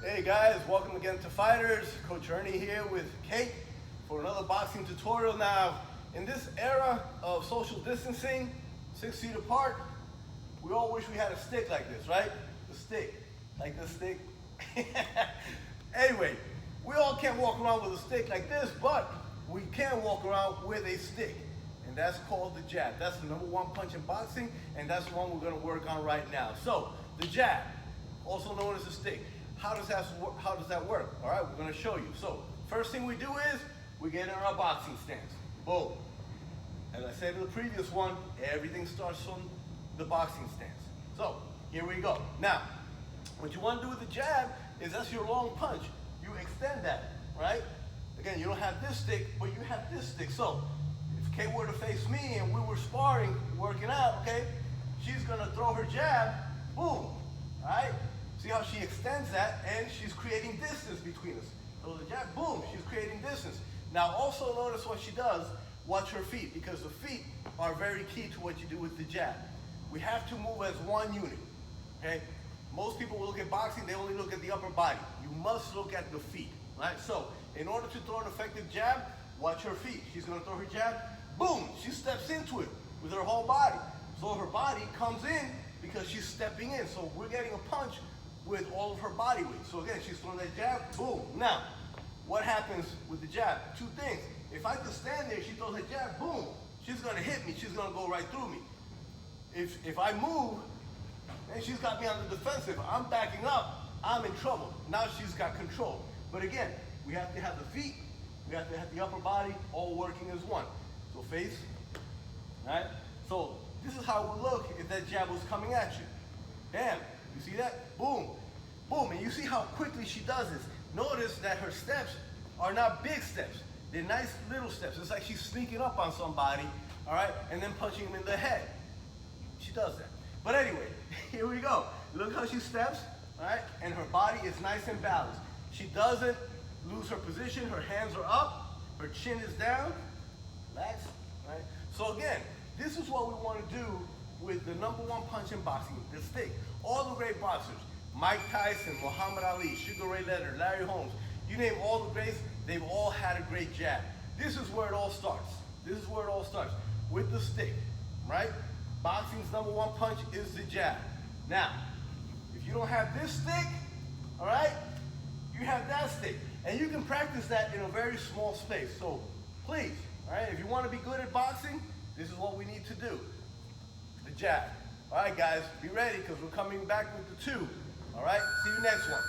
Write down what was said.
Hey guys, welcome again to Fighters. Coach Ernie here with Kate for another boxing tutorial. Now, in this era of social distancing, 6 feet apart, we all wish we had a stick like this, right? The stick, like this stick. Anyway, we all can't walk around with a stick like this, but we can walk around with a stick. And that's called the jab. That's the #1 punch in boxing, and that's the one we're gonna work on right now. So, the jab, also known as a stick. How does that work? All right, we're gonna show you. So, first thing we do is, we get in our boxing stance. Boom. As I said in the previous one, everything starts from the boxing stance. So, here we go. Now, what you wanna do with the jab is that's your long punch. You extend that, right? Again, you don't have this stick, but you have this stick. So, if Kate were to face me and we were sparring, working out, okay, she's gonna throw her jab, boom, all right? See how she extends that, and she's creating distance between us. So the jab, boom, she's creating distance. Now also notice what she does, watch her feet, because the feet are very key to what you do with the jab. We have to move as one unit, okay? Most people will look at boxing, they only look at the upper body. You must look at the feet, right? So in order to throw an effective jab, watch her feet. She's gonna throw her jab, boom, she steps into it with her whole body. So her body comes in because she's stepping in. So we're getting a punch with all of her body weight. So again, she's throwing that jab, boom. Now, what happens with the jab? Two things. If I just stand there, she throws a jab, boom, she's gonna hit me, she's gonna go right through me. If I move, and she's got me on the defensive, I'm backing up, I'm in trouble. Now she's got control. But again, we have to have the feet, we have to have the upper body, all working as one. So face, right? So this is how it would look if that jab was coming at you. Bam. You see that? Boom, boom, and you see how quickly she does this. Notice that her steps are not big steps. They're nice little steps. It's like she's sneaking up on somebody, all right, and then punching him in the head. She does that. But anyway, here we go. Look how she steps, all right, and her body is nice and balanced. She doesn't lose her position. Her hands are up, her chin is down. Relax, right? So again, this is what we want to do with the #1 punch in boxing, the stick. All the great boxers, Mike Tyson, Muhammad Ali, Sugar Ray Leonard, Larry Holmes, you name all the greats, they've all had a great jab. This is where it all starts. This is where it all starts, with the stick, right? Boxing's #1 punch is the jab. Now, if you don't have this stick, all right, you have that stick. And you can practice that in a very small space. So please, all right, if you want to be good at boxing, this is what we need to do. The jab. All right, guys, be ready because we're coming back with the 2. All right, see you next one.